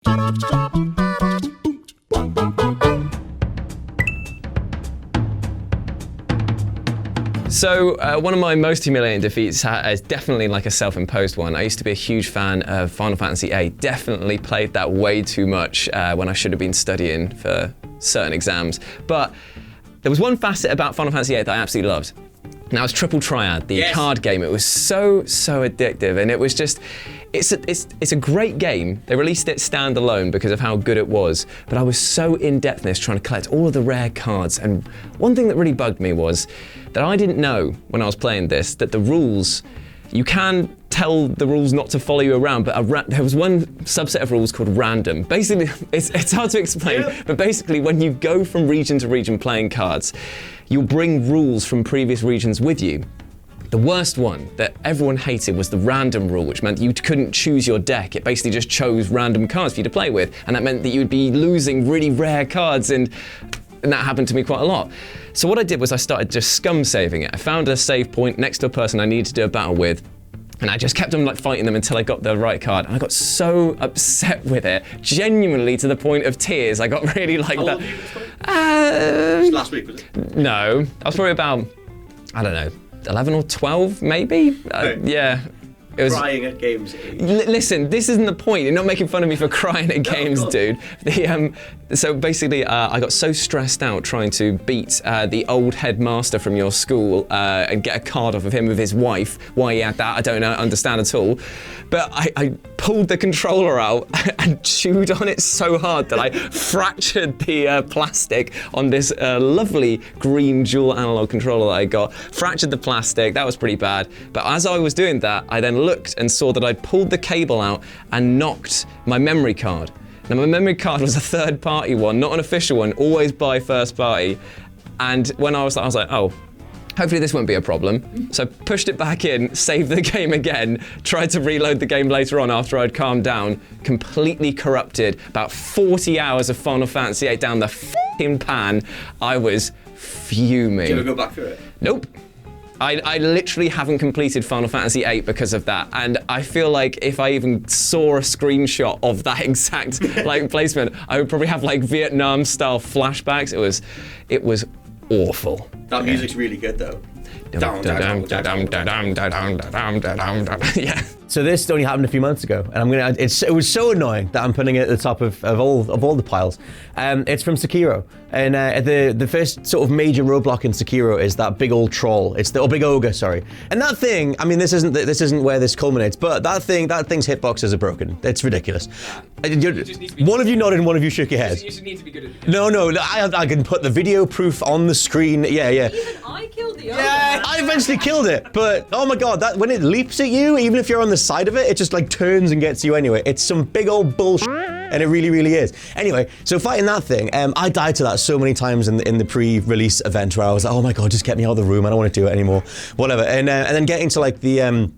So one of my most humiliating defeats is definitely like a self-imposed one. I used to be a huge fan of Final Fantasy VIII. Definitely played that way too much when I should have been studying for certain exams. But there was one facet about Final Fantasy VIII that I absolutely loved. And that was Triple Triad, the card game. It was so addictive, and it was just, it's a great game. They released it standalone because of how good it was, but I was so in-depth in this, trying to collect all of the rare cards. And one thing that really bugged me was that I didn't know when I was playing this that the rules, you can tell the rules not to follow you around, but there was one subset of rules called random. Basically, it's hard to explain, but basically when you go from region to region playing cards, you'll bring rules from previous regions with you. The worst one that everyone hated was the random rule, which meant you couldn't choose your deck. It basically just chose random cards for you to play with, and that meant that you'd be losing really rare cards, and that happened to me quite a lot. So what I did was I started just scum saving it. I found a save point next to a person I needed to do a battle with, and I just kept on like fighting them until I got the right card. And I got so upset with it, genuinely to the point of tears. I got really like How that. long have you last week, was it? No, I was probably about, I don't know, 11 or 12 maybe? Yeah. It was, crying at games. Listen, this isn't the point. You're not making fun of me for crying at games, dude. So basically, I got so stressed out trying to beat the old headmaster from your school and get a card off of him with his wife. Why he had that, I don't understand at all. But I pulled the controller out and chewed on it so hard that I fractured the plastic on this lovely green dual analog controller that I got. Fractured the plastic, that was pretty bad. But as I was doing that, I then looked and saw that I'd pulled the cable out and knocked my memory card. Now my memory card was a third-party one, not an official one, always buy first party. And when I was like, oh, hopefully this won't be a problem. So I pushed it back in, saved the game again, tried to reload the game later on after I'd calmed down, completely corrupted, about 40 hours of Final Fantasy VIII down the f***ing pan. I was fuming. Did you ever go back through it? Nope. I literally haven't completed Final Fantasy VIII because of that, and I feel like if I even saw a screenshot of that exact like placement, I would probably have like Vietnam-style flashbacks. It was awful. That music's really good though. Yeah. So this only happened a few months ago, and it was so annoying that I'm putting it at the top of all the piles. It's from Sekiro, and the first sort of major roadblock in Sekiro is that big old troll. It's the big ogre, sorry. And that thing, I mean, this isn't where this culminates, but that thing's hitboxes are broken. It's ridiculous. One of you nodded and one of you shook your head. You just need to be good at it. No, I can put the video proof on the screen. Yeah. Even I killed the ogre. Yeah, I eventually killed it, but oh my god, that when it leaps at you, even if you're on the side of it, it just like turns and gets you anyway. It's some big old bullshit, and it really is. Anyway, so fighting that thing, I died to that so many times in the pre-release event where I was like, oh my god, just get me out of the room, I don't want to do it anymore, whatever. And then getting to like the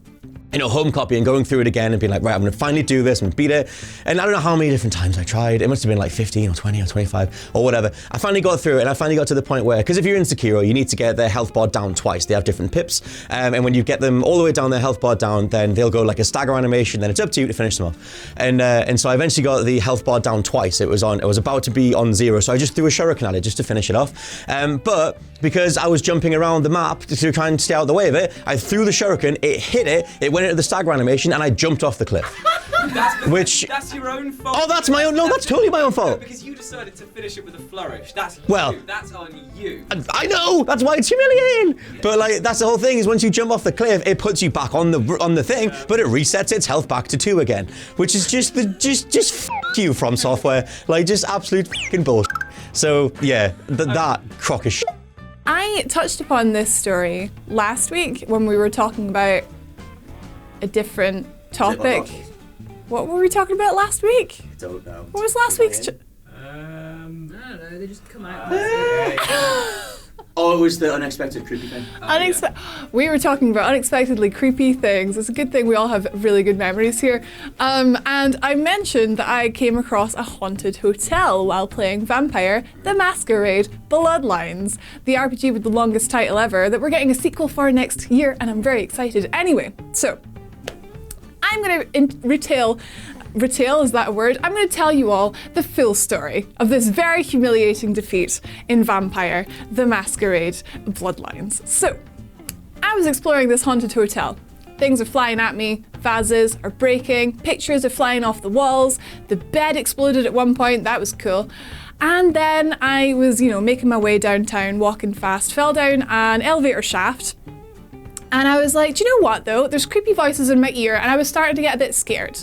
home copy and going through it again and being like, right, I'm gonna finally do this, I'm gonna beat it. And I don't know how many different times I tried. It must have been like 15 or 20 or 25 or whatever. I finally got through it, and I finally got to the point where, because if you're in Sekiro, you need to get their health bar down twice. They have different pips. And when you get them all the way down, their health bar down, then they'll go like a stagger animation, then it's up to you to finish them off. And so I eventually got the health bar down twice. It was about to be on 0, so I just threw a shuriken at it just to finish it off. But because I was jumping around the map to try and stay out of the way of it, I threw the shuriken, it hit it, it went into the stagger animation, and I jumped off the cliff. That's your own fault. Oh, that's my own. No, that's totally my own fault. No, because you decided to finish it with a flourish. That's on you. I know. That's why it's humiliating. But like, that's the whole thing. Is once you jump off the cliff, it puts you back on the thing, but it resets its health back to 2 again, which is just f you From Software. Like, just absolute fucking bullshit. So yeah, that crock of shit. I touched upon this story last week when we were talking about a different topic. What were we talking about last week? I don't know. What was last week's? I don't know. They just come out. Oh, it was the unexpected creepy thing. We were talking about unexpectedly creepy things. It's a good thing we all have really good memories here. And I mentioned that I came across a haunted hotel while playing Vampire: The Masquerade Bloodlines, the RPG with the longest title ever that we're getting a sequel for next year, and I'm very excited. Anyway, so I'm going to retell retale, is that a word? I'm going to tell you all the full story of this very humiliating defeat in Vampire: The Masquerade Bloodlines. So, I was exploring this haunted hotel. Things are flying at me, vases are breaking, pictures are flying off the walls, the bed exploded at one point, that was cool. And then I was, making my way downtown, walking fast, fell down an elevator shaft. And I was like, do you know what though? There's creepy voices in my ear, and I was starting to get a bit scared.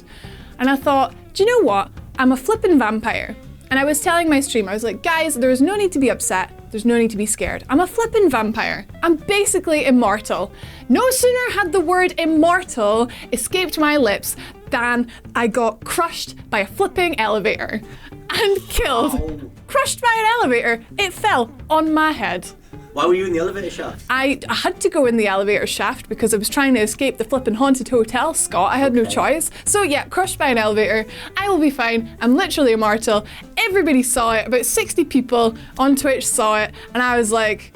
And I thought, do you know what? I'm a flippin' vampire. And I was telling my stream, I was like, guys, there's no need to be upset. There's no need to be scared. I'm a flippin' vampire. I'm basically immortal. No sooner had the word immortal escaped my lips than I got crushed by a flipping elevator and killed. Ow. Crushed by an elevator. It fell on my head. Why were you in the elevator shaft? I had to go in the elevator shaft because I was trying to escape the flippin' haunted hotel, Scott. I had no choice. So yeah, crushed by an elevator. I will be fine. I'm literally immortal. Everybody saw it. About 60 people on Twitch saw it. And I was like,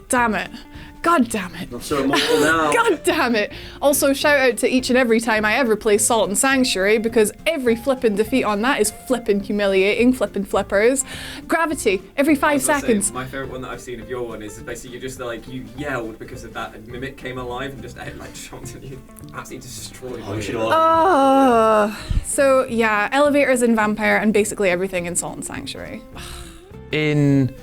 damn it. God damn it. Not so immortal now. God damn it. Also, shout out to each and every time I ever play Salt and Sanctuary, because every flippin' defeat on that is flippin' humiliating, flippin' flippers. Gravity, every 5 seconds. My favourite one that I've seen of your one is basically you yelled because of that, and Mimic came alive and just shot at you. Absolutely destroyed you. We should all... So yeah, elevators in Vampire and basically everything in Salt and Sanctuary. In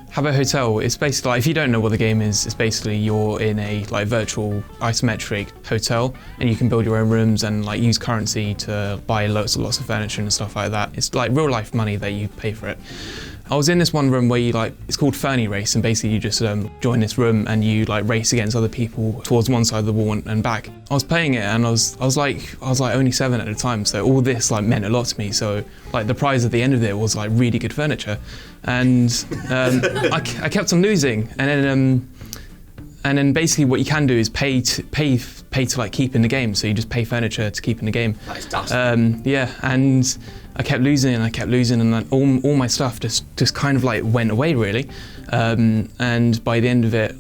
Habbo Hotel, it's basically if you don't know what the game is, it's basically you're in a virtual isometric hotel, and you can build your own rooms and use currency to buy lots of furniture and stuff like that. It's like real life money that you pay for it. I was in this one room where it's called Fernie Race, and basically you just join this room and you race against other people towards one side of the wall and back. I was playing it and I was only 7 at the time, so all this meant a lot to me. So the prize at the end of it was really good furniture, and I kept on losing, and then basically what you can do is pay to keep in the game. So you just pay furniture to keep in the game. That is dastardly. Yeah, and I kept losing and then all my stuff just kind of went away really. And by the end of it,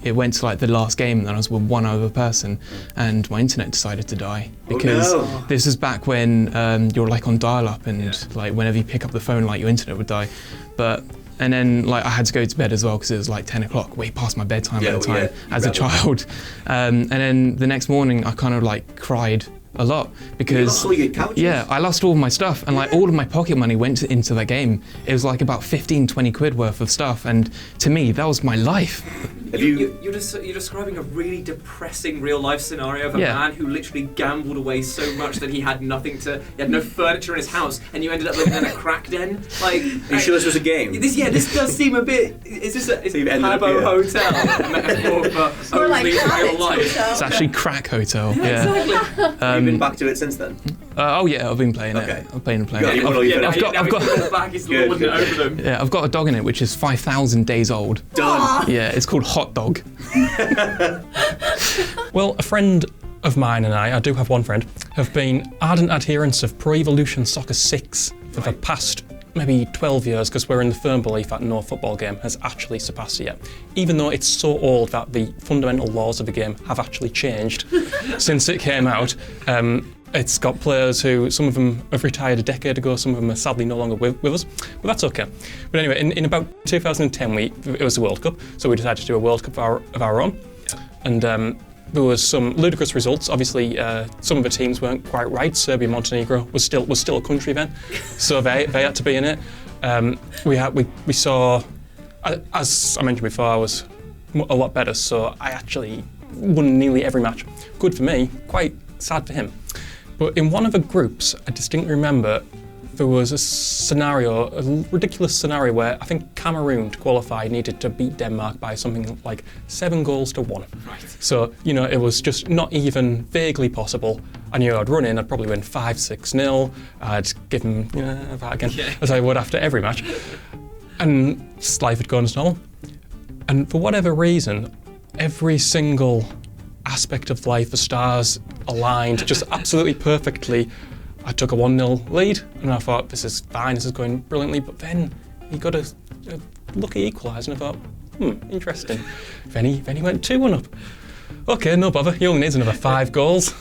it went to the last game, and then I was with one other person, and my internet decided to die because this is back when you're on dial-up, and whenever you pick up the phone, your internet would die. And then I had to go to bed as well because it was 10 o'clock, way past my bedtime at the time as a child. And then the next morning I kind of cried a lot because you lost all your couches? I lost all of my stuff, and all of my pocket money went into that game. It was about 15-20 quid worth of stuff, and to me that was my life. You're describing a really depressing real life scenario of a man who literally gambled away so much that he had no furniture in his house, and you ended up living in a crack den. Are you sure this was a game? This does seem a bit. Is this a Habbo Hotel? A metaphor for Or only real life. It's actually Crack Hotel. Exactly. Have you been back to it since then? Oh yeah, I've been playing it. I've been playing it. I've got a dog in it which is 5,000 days old. Done. Yeah, it's called Hot Dog. Well, a friend of mine and I do have one friend, have been ardent adherents of Pro Evolution Soccer 6 for the past maybe 12 years, because we're in the firm belief that no football game has actually surpassed it yet. Even though it's so old that the fundamental laws of the game have actually changed since it came out. It's got players who, some of them have retired a decade ago, some of them are sadly no longer with us, but that's okay. But anyway, in about 2010, it was the World Cup, so we decided to do a World Cup of our own. And there was some ludicrous results. Obviously, some of the teams weren't quite right. Serbia, Montenegro was still a country then, so they had to be in it. We saw, as I mentioned before, I was a lot better, so I actually won nearly every match. Good for me, quite sad for him. But in one of the groups, I distinctly remember there was a ridiculous scenario where I think Cameroon, to qualify, needed to beat Denmark by something like 7 goals to 1. Right. So, it was just not even vaguely possible. I knew I'd run in, I'd probably win 5-6-0. I'd give them that again, as I would after every match. And life had gone as normal. And for whatever reason, every single aspect of life, the stars aligned just absolutely perfectly. I took a 1-0 lead, and I thought, this is fine, this is going brilliantly, but then he got a lucky equaliser, and I thought, interesting. Then he went 2-1 up. Okay, no bother, he only needs another 5 goals.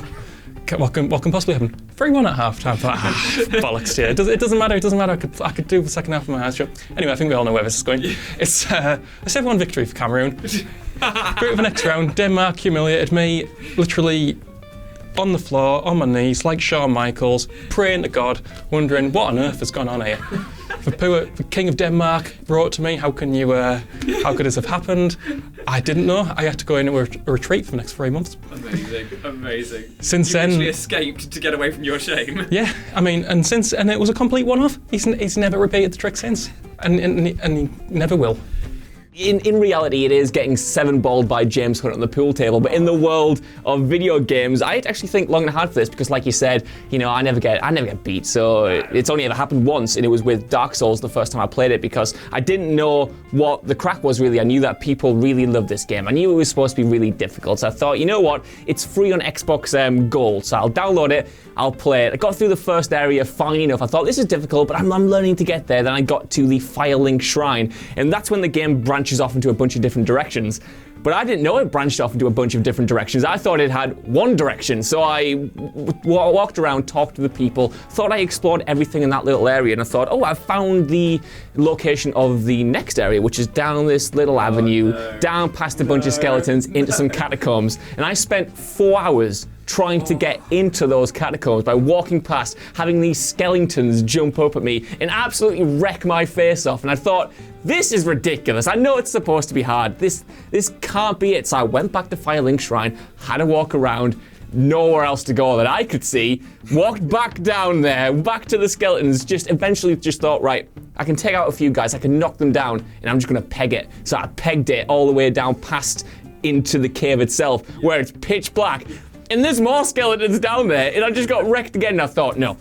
What can possibly happen? 3-1 at half-time. Bollocks, yeah. It doesn't matter. I could do the second half of my house job. Anyway, I think we all know where this is going. It's a 7-1 victory for Cameroon. Bit of the next round. Denmark humiliated me, literally on the floor, on my knees, like Shawn Michaels, praying to God, wondering what on earth has gone on here. The King of Denmark wrote to me, how could this have happened? I didn't know. I had to go into a retreat for the next 3 months. Amazing. Since you then, actually escaped to get away from your shame. Yeah, I mean, and it was a complete one-off. He's never repeated the trick since, and he never will. In reality, it is getting 7-balled by James Hunt on the pool table, but in the world of video games, I actually think long and hard for this because, like you said, I never get beat. So it's only ever happened once, and it was with Dark Souls the first time I played it because I didn't know what the crack was really. I knew that people really loved this game. I knew it was supposed to be really difficult, so I thought, you know what? It's free on Xbox Gold, so I'll download it. I'll play it. I got through the first area fine enough. I thought this is difficult, but I'm learning to get there. Then I got to the Firelink Shrine, and that's when the game branches off into a bunch of different directions. But I didn't know it branched off into a bunch of different directions. I thought it had one direction. So I walked around, talked to the people, thought I explored everything in that little area, and I thought, I found the location of the next area, which is down this little avenue, down past a bunch of skeletons, into some catacombs. And I spent 4 hours trying to get into those catacombs by walking past, having these skeletons jump up at me and absolutely wreck my face off. And I thought, this is ridiculous. I know it's supposed to be hard. This can't be it. So I went back to Firelink Shrine, had a walk around, nowhere else to go that I could see, walked back down there, back to the skeletons, eventually thought, right, I can take out a few guys, I can knock them down, and I'm just gonna peg it. So I pegged it all the way down past into the cave itself, where it's pitch black. And there's more skeletons down there, and I just got wrecked again, and I thought, no,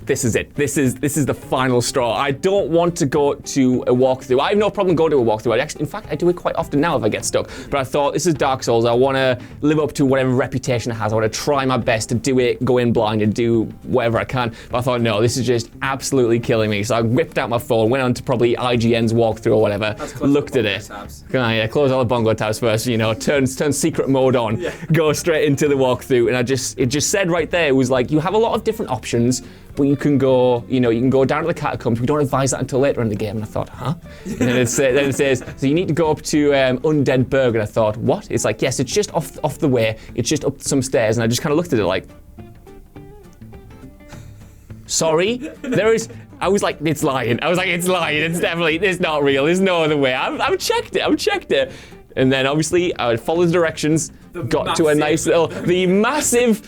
this is it. This is the final straw. I don't want to go to a walkthrough. I have no problem going to a walkthrough. In fact, I do it quite often now if I get stuck. But I thought, this is Dark Souls. I want to live up to whatever reputation it has. I want to try my best to do it, go in blind and do whatever I can. But I thought, no, this is just absolutely killing me. So I whipped out my phone, went on to probably IGN's walkthrough or whatever, looked at it. Close all the bongo tabs first, turn secret mode on, go straight into the walkthrough. And it just said right there, it was like, you have a lot of different options, but you can go, you can go down to the catacombs. We don't advise that until later in the game. And I thought, huh? And then it says, so you need to go up to Undead Burg. And I thought, what? It's like, yes, it's just off the way. It's just up some stairs. And I just kind of looked at it like, sorry? I was like, it's lying. It's definitely, it's not real. There's no other way. I've checked it. And then obviously I followed the directions, got to a nice little, the massive,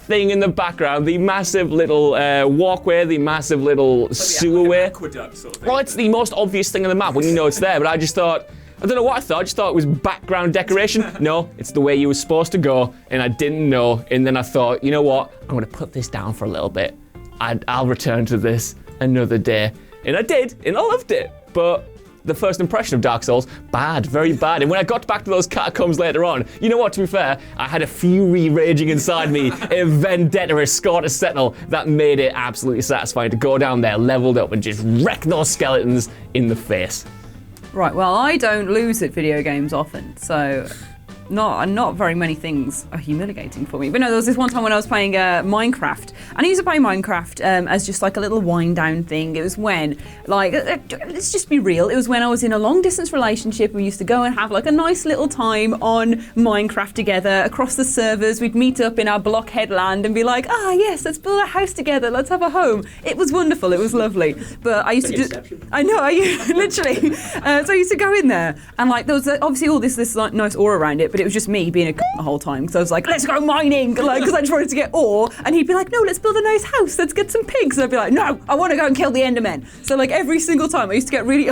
thing in the background, the massive little walkway, the massive little sewerway. Aqueduct sort of thing. Well, it's the most obvious thing on the map when you know it's there, but I just thought, I don't know what I thought. I just thought it was background decoration. No, it's the way you were supposed to go, and I didn't know. And then I thought, you know what? I'm going to put this down for a little bit. I'll return to this another day. And I did, and I loved it. But the first impression of Dark Souls, bad, very bad. And when I got back to those catacombs later on, you know what, to be fair, I had a fury raging inside me, a vendetta, a score to settle, that made it absolutely satisfying to go down there, leveled up, and just wreck those skeletons in the face. Right, well, I don't lose at video games often, so not very many things are humiliating for me. But no, there was this one time when I was playing Minecraft, and I used to play Minecraft as just like a little wind down thing. It was when, let's just be real, it was when I was in a long distance relationship. We used to go and have like a nice little time on Minecraft together across the servers. We'd meet up in our blockhead land and be like, yes, let's build a house together, let's have a home. It was wonderful, it was lovely. But I used to just, I know, literally. So I used to go in there, and like there was obviously all this like nice aura around it, but it was just me being a the whole time, because I was like, let's go mining, because I just wanted to get ore, and he'd be like, no, let's build a nice house, let's get some pigs, and I'd be like, no, I want to go and kill the Endermen. So like every single time I used to get really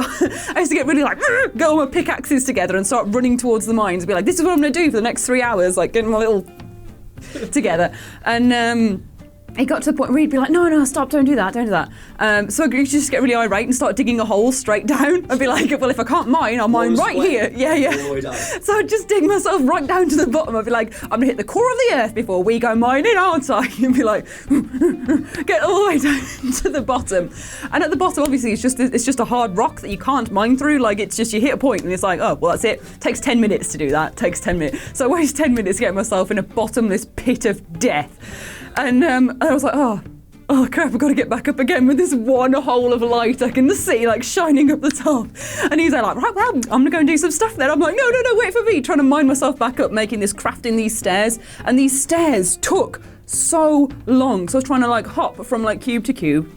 like, go with pickaxes together and start running towards the mines and be like, this is what I'm going to do for the next 3 hours, like getting my little together. And it got to the point where he'd be like, no, stop, don't do that. So I used to just get really irate and start digging a hole straight down. I'd be like, well, if I can't mine, I'll mine right here. Yeah. So I'd just dig myself right down to the bottom. I'd be like, I'm gonna hit the core of the earth before we go mining, aren't I? And be like, get all the way down to the bottom. And at the bottom, obviously, it's just a hard rock that you can't mine through. Like, it's just, you hit a point and it's like, oh, well, that's it. Takes 10 minutes to do that. So I waste 10 minutes to get myself in a bottomless pit of death. And I was like, oh crap, I've got to get back up again with this one hole of light I can see like shining up the top. And he's like, right, well, I'm gonna go and do some stuff then. I'm like, no, wait for me, trying to mind myself back up, crafting these stairs. And these stairs took so long. So I was trying to like hop from like cube to cube,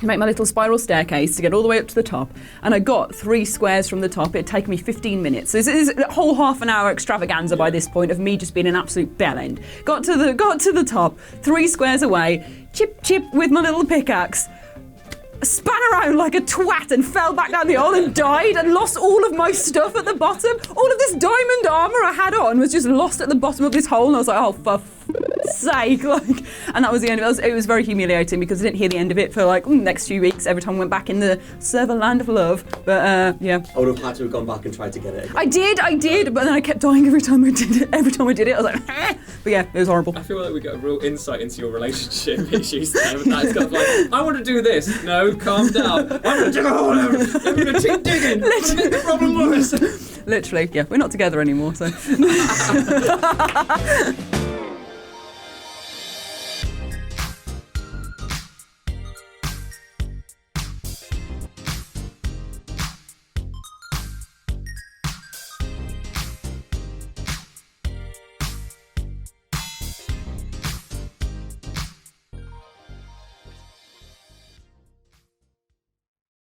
make my little spiral staircase to get all the way up to the top, and I got 3 squares from the top. It'd taken me 15 minutes. So this is a whole half an hour extravaganza by this point of me just being an absolute bell end. Got to the top, 3 squares away, chip with my little pickaxe, span around like a twat and fell back down the hole and died and lost all of my stuff at the bottom. All of this diamond armour I had on was just lost at the bottom of this hole, and I was like, oh, for sake, like, and that was the end of it. It was very humiliating because I didn't hear the end of it for like the next few weeks every time I went back in the server land of love. But yeah. I would have had to have gone back and tried to get it again. I did, but then I kept dying every time I did it. I was like, but yeah, it was horrible. I feel like we get a real insight into your relationship issues there. With that. It's kind of like, I want to do this. No, calm down. I'm going to dig a hole. I'm going to keep digging. Literally. The problem was. Literally, yeah, we're not together anymore, so.